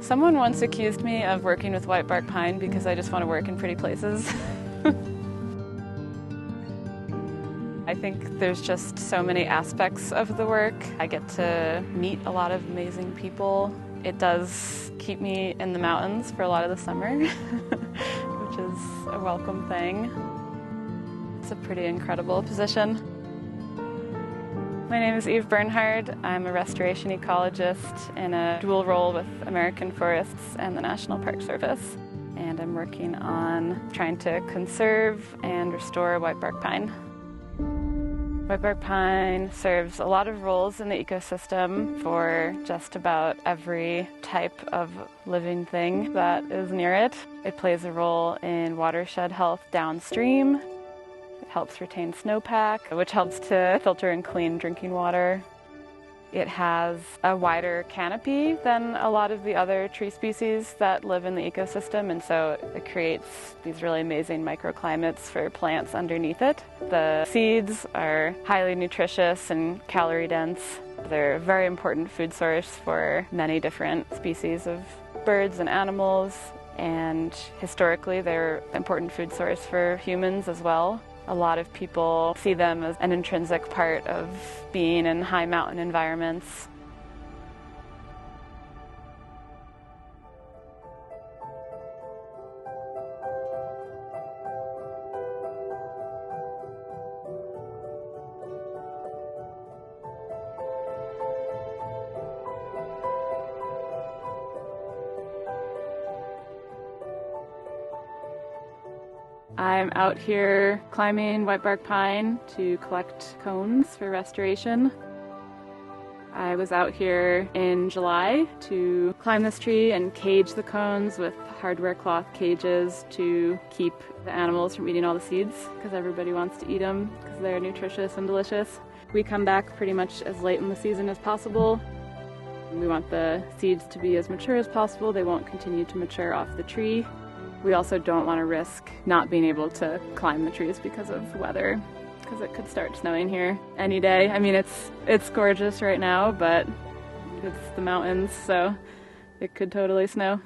Someone once accused me of working with whitebark pine because I just want to work in pretty places. I think there's just so many aspects of the work. I get to meet a lot of amazing people. It does keep me in the mountains for a lot of the summer, which is a welcome thing. It's a pretty incredible position. My name is Eve Bernhard. I'm a restoration ecologist in a dual role with American Forests and the National Park Service. And I'm working on trying to conserve and restore whitebark pine. Whitebark pine serves a lot of roles in the ecosystem for just about every type of living thing that is near it. It plays a role in watershed health downstream. It helps retain snowpack, which helps to filter and clean drinking water. It has a wider canopy than a lot of the other tree species that live in the ecosystem, and so it creates these really amazing microclimates for plants underneath it. The seeds are highly nutritious and calorie dense. They're a very important food source for many different species of birds and animals, and historically they're an important food source for humans as well. A lot of people see them as an intrinsic part of being in high mountain environments. I'm out here climbing whitebark pine to collect cones for restoration. I was out here in July to climb this tree and cage the cones with hardware cloth cages to keep the animals from eating all the seeds, because everybody wants to eat them because they're nutritious and delicious. We come back pretty much as late in the season as possible. We want the seeds to be as mature as possible. They won't continue to mature off the tree. We also don't want to risk not being able to climb the trees because of weather, because it could start snowing here any day. I mean, it's gorgeous right now, but it's the mountains, so it could totally snow.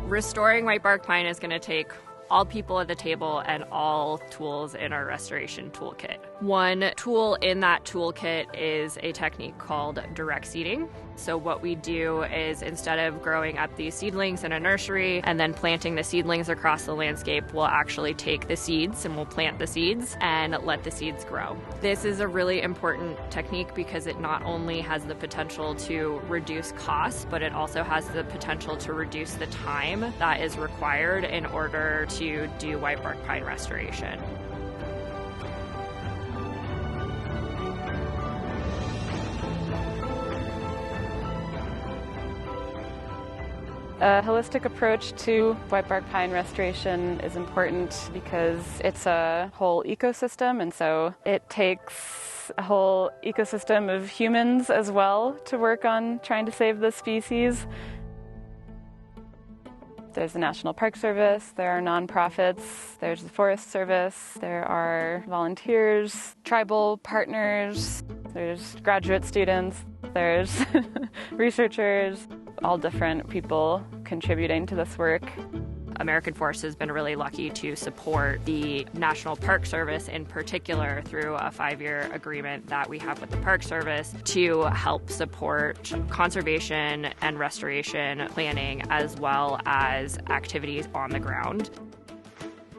Restoring whitebark pine is going to take all people at the table and all tools in our restoration toolkit. One tool in that toolkit is a technique called direct seeding. So what we do is, instead of growing up these seedlings in a nursery and then planting the seedlings across the landscape, we'll actually take the seeds and we'll plant the seeds and let the seeds grow. This is a really important technique because it not only has the potential to reduce costs, but it also has the potential to reduce the time that is required in order to do whitebark pine restoration. A holistic approach to whitebark pine restoration is important because it's a whole ecosystem, and so it takes a whole ecosystem of humans as well to work on trying to save the species. There's the National Park Service, there are nonprofits, there's the Forest Service, there are volunteers, tribal partners, there's graduate students, there's researchers, all different people contributing to this work. American Forest has been really lucky to support the National Park Service in particular through a 5-year agreement that we have with the Park Service to help support conservation and restoration planning as well as activities on the ground.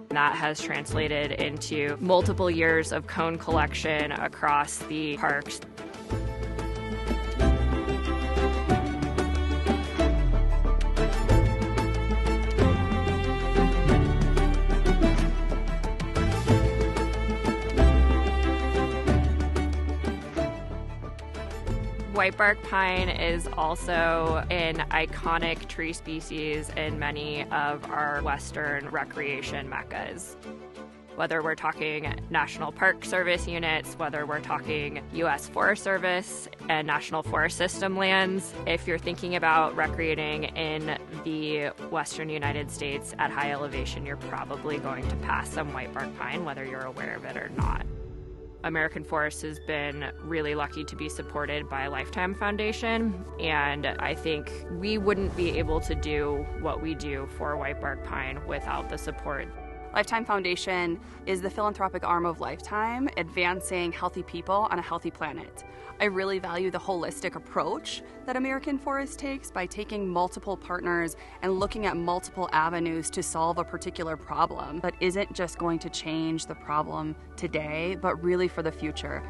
That has translated into multiple years of cone collection across the parks. Whitebark pine is also an iconic tree species in many of our Western recreation meccas. Whether we're talking National Park Service units, whether we're talking U.S. Forest Service and National Forest System lands, if you're thinking about recreating in the western United States at high elevation, you're probably going to pass some whitebark pine, whether you're aware of it or not. American Forest has been really lucky to be supported by Lifetime Foundation, and I think we wouldn't be able to do what we do for whitebark pine without the support. Lifetime Foundation is the philanthropic arm of Lifetime, advancing healthy people on a healthy planet. I really value the holistic approach that American Forest takes by taking multiple partners and looking at multiple avenues to solve a particular problem that isn't just going to change the problem today, but really for the future.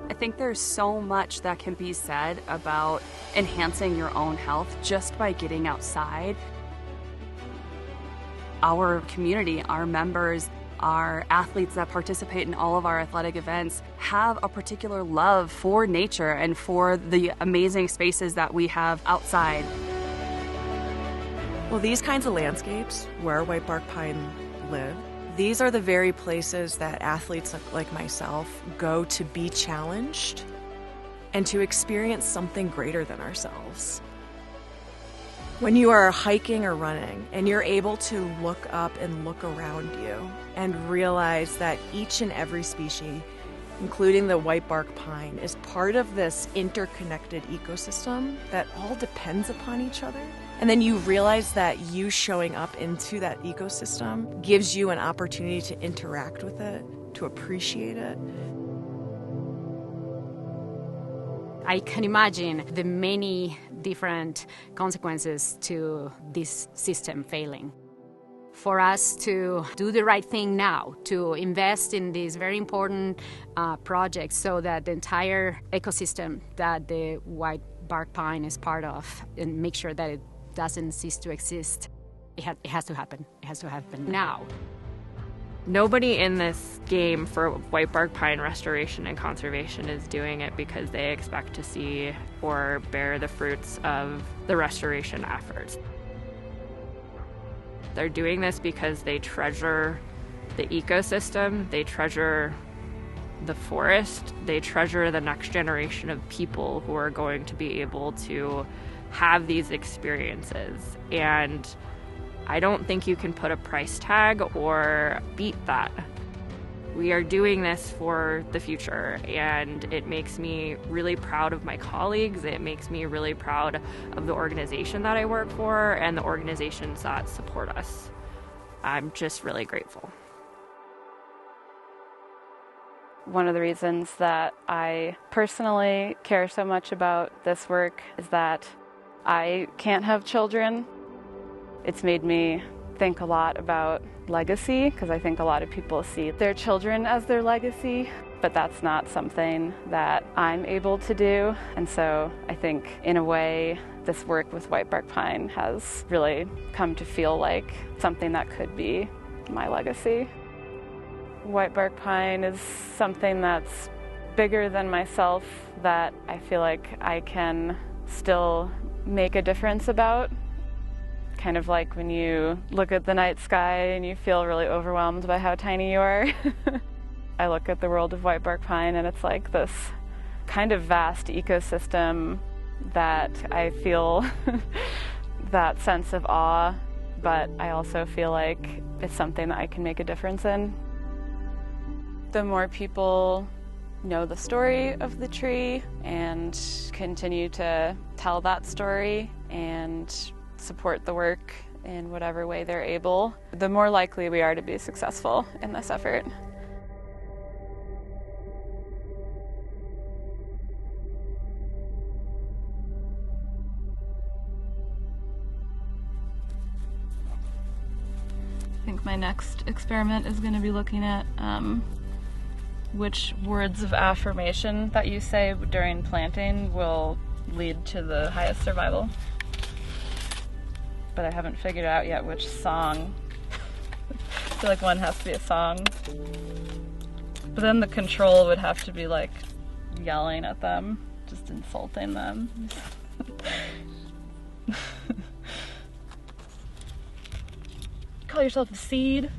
I think there's so much that can be said about enhancing your own health just by getting outside. Our community, our members, our athletes that participate in all of our athletic events have a particular love for nature and for the amazing spaces that we have outside. Well, these kinds of landscapes where whitebark pine live, these are the very places that athletes like myself go to be challenged and to experience something greater than ourselves. When you are hiking or running and you're able to look up and look around you and realize that each and every species, including the whitebark pine, is part of this interconnected ecosystem that all depends upon each other. And then you realize that you showing up into that ecosystem gives you an opportunity to interact with it, to appreciate it. I can imagine the many different consequences to this system failing. For us to do the right thing now, to invest in these very important projects so that the entire ecosystem that the whitebark pine is part of, and make sure that it doesn't cease to exist, it has to happen. It has to happen now. Nobody in this game for whitebark pine restoration and conservation is doing it because they expect to see or bear the fruits of the restoration efforts. They're doing this because they treasure the ecosystem, they treasure the forest, they treasure the next generation of people who are going to be able to have these experiences. And I don't think you can put a price tag or beat that. We are doing this for the future, and it makes me really proud of my colleagues. It makes me really proud of the organization that I work for and the organizations that support us. I'm just really grateful. One of the reasons that I personally care so much about this work is that I can't have children. It's made me think a lot about legacy, because I think a lot of people see their children as their legacy, but that's not something that I'm able to do. And so I think, in a way, this work with whitebark pine has really come to feel like something that could be my legacy. Whitebark pine is something that's bigger than myself, that I feel like I can still make a difference about. Kind of like when you look at the night sky and you feel really overwhelmed by how tiny you are. I look at the world of whitebark pine and it's like this kind of vast ecosystem that I feel that sense of awe, but I also feel like it's something that I can make a difference in. The more people know the story of the tree and continue to tell that story and support the work in whatever way they're able, the more likely we are to be successful in this effort. I think my next experiment is going to be looking at which words of affirmation that you say during planting will lead to the highest survival. But I haven't figured out yet which song. I feel like one has to be a song. But then the control would have to be like yelling at them, just insulting them. Call yourself a seed?